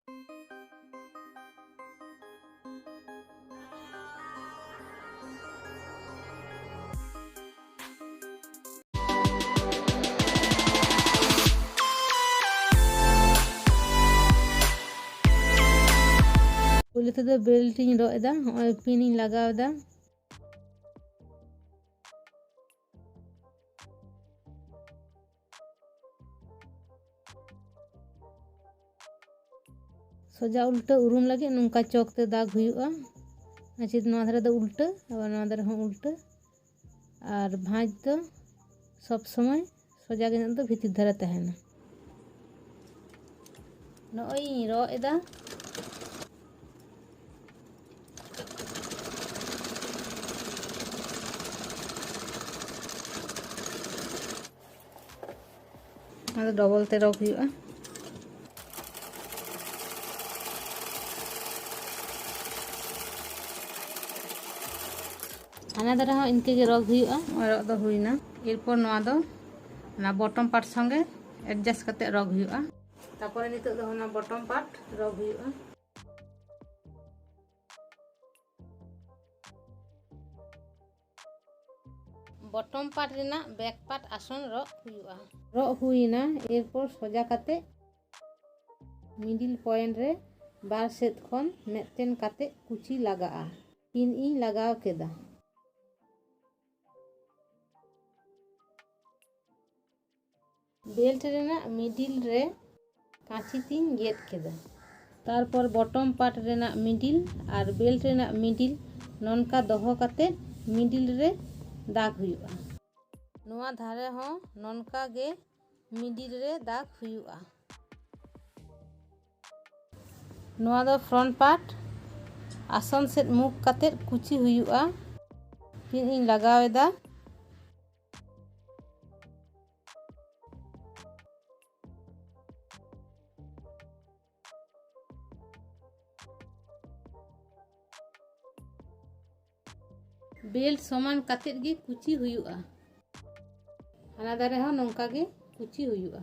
पहले तेदो belt in raw एदा हॉय pin in लगाव दा सोजा उल्टा उरुम लगे नोंका चौक ते दाग हुयुआ अच्छे नवा धारे दो उल्टा और नवा धारे हों उल्टा और भाज तो सब समय सोजा के तो भीतर धारे तहना नॉय रॉ एदा डबल ते रॉक हुयुआ हाना दारा हो इनके के रॉक हुयुआ रॉक दो हुइना एरपर नवा दो ना बॉटम पार्ट संगे एडजस्ट करते रॉक हुयुआ तारपरे नितो दो ना बॉटम पार्ट रॉक हुयुआ बॉटम पार्ट रेना बैक पार्ट आसन रॉक हुयुआ रॉक हुइना एरपर सोजा काते मिडिल पॉइंट रे बार सेट खन मेटेन काते कुची लगाआ पिन इन लगाव केदा बेल्ट रेना मिडिल रे कांची तीन गेट केदा तारपर बॉटम पार्ट रेना मिडिल और बेल्ट रेना मिडिल ननका दोहो काते मिडिल रे दाग हुयुआ नोआ धारे हो ननका गे मिडिल रे दाग हुयुआ नोआ दो फ्रंट पार्ट आसन सेट मुख काते कुची हुयुआ पिन इन लगावेदा बेल्ट समान काते गे कुची हुयुआ हाना दारे हो नोंका गे कुची हुयुआ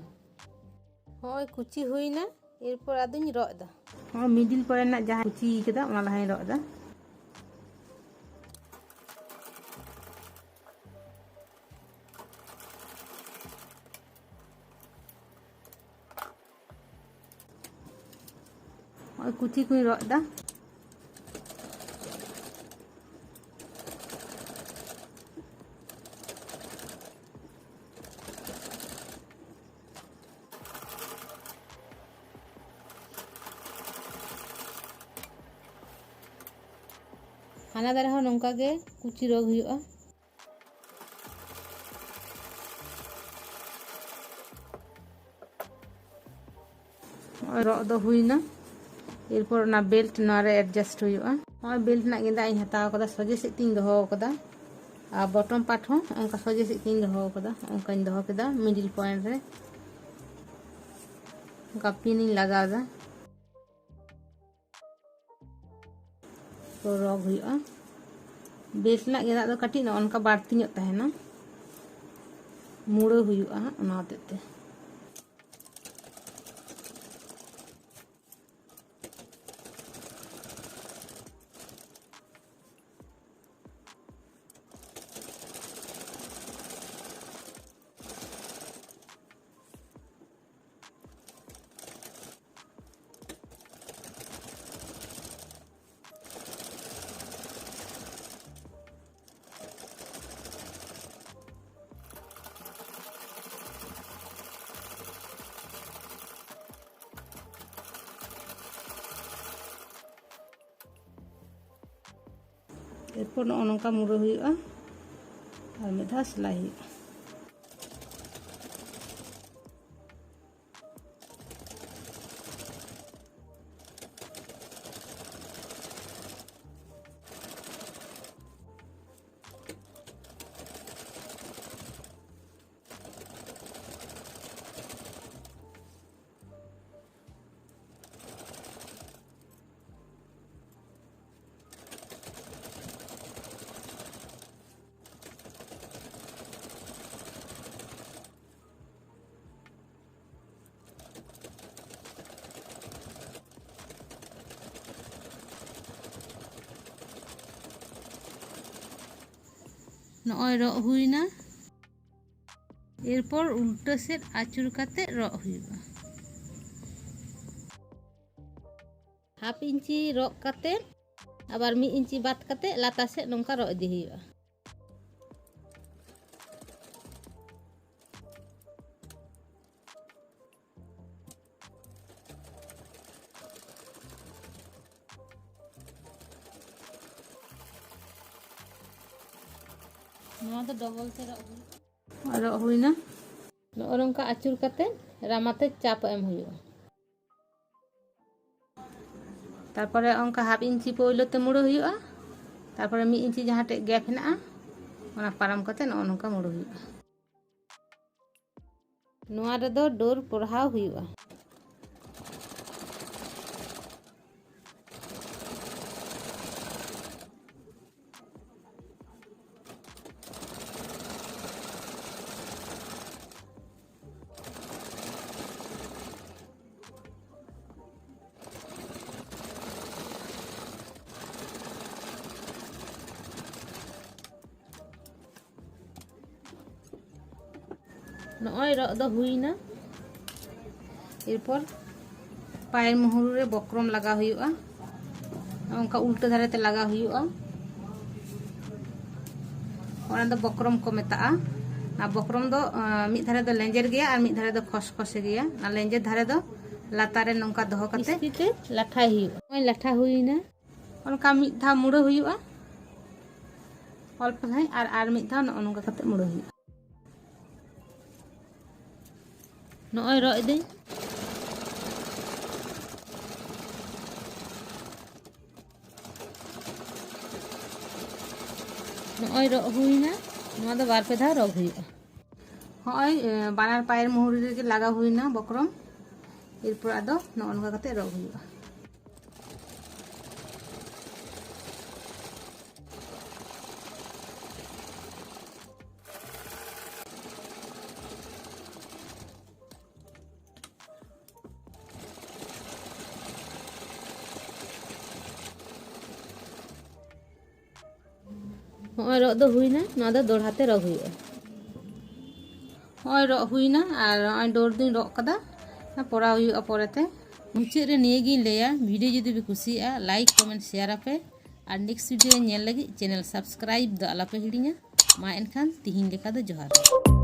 होय कुची हुइना एरपर आदुनी रॉ दा हो मिडिल परे ना जहां कुची केदा ओना लहाई रॉ दा होय कुची कुई रॉ दा हाना दारे हो नोंका गे कुची रॉग हुयुआ रॉ दो हुइना एरपर ना बेल्ट नारे एडजस्ट हुयुआ और बेल्ट ना गेंदा इन हताव कदा सोजे से तीन दोहो कदा आ बॉटम पार्ट हो उनका सोजे से तीन दोहो कदा उनका इन दोहो केदा मिडिल पॉइंट रे उनका पिन इन लगादा तो रॉग हुयुआ बेल्ट ना गेंदा दो काटी ना उनका बाड़ती ᱧᱚᱜ तहना मुड़ो हुयुआ ओना होतेते एरपर नोंका मुड़ो हुयुआ और मिधा सिलाई हुयुआ ᱱᱚᱜᱼᱚᱭ ᱨᱚᱜ ᱦᱩᱭᱱᱟ। एरपर उल्टा सेट आचुर काते रग हुयुगा। हाफ इंची रग काते आबार 1 इंची बाद काते लातार सेट नोंका रग इदी हुयुगा। नोआ दो डबल ते रग हुइना। नोआ नोंका आचुर काते रामाते चाप एम हुयुगा। तारपरे ओंका हाफ इंची पोइलो ते मुड़ो हुयुगा। तारपरे 1 इंची जहाँ टे गैप हेनाआ ओना पाराम काते नोआ नोंका मुड़ो हुयुगा। नोआ रेदो डोर पढ़ाव हुयुगा। नोय रग दो हुइना। एरपर पायर मुहुर रे बक्रम लगा हुयुगा। ओंका उल्टा धारे ते लगा हुयुगा। ओना दो बक्रम को मेताआ। ना बक्रम दो मिद धारे दो लेंजेर गया और मिद धारे दो खसखसे गया। ना लेंजेर धारे दो लातारे नोंका दोहो काते इस्पीते लाठाय हुयुगा। ओय लाठा हुइना। ओनका मिद धा मुड़ो हुयुगा। अल्प धाय आर मिद धा नोंका काते मुड़ो हुयुगा। नोय रग इदी। नोय रग हुइना। नोआ दो बार पे धा रग हुयुगा। होय बानार पायर मुहुर रे लगा हुइना बक्रम। एरपर आदो नोंका काते रग हुयुगा। होय रग दो हुइना। नोआ दो दोड़हाते रग हुयुगा। होय रग हुइना और होय डोर दिन रग कदा पड़ा हुयुगा परेते। मुचाद रे निये गिन लेया भिडियो जुदी पे कुसिया लाइक कमेंट शेयर आपे और नेक्स्ट वीडियो नेल लगी चैनल सब्सक्राइब दो आलापे हिड़िङा। मा एनखान तिहिन लेखा दो जोहार।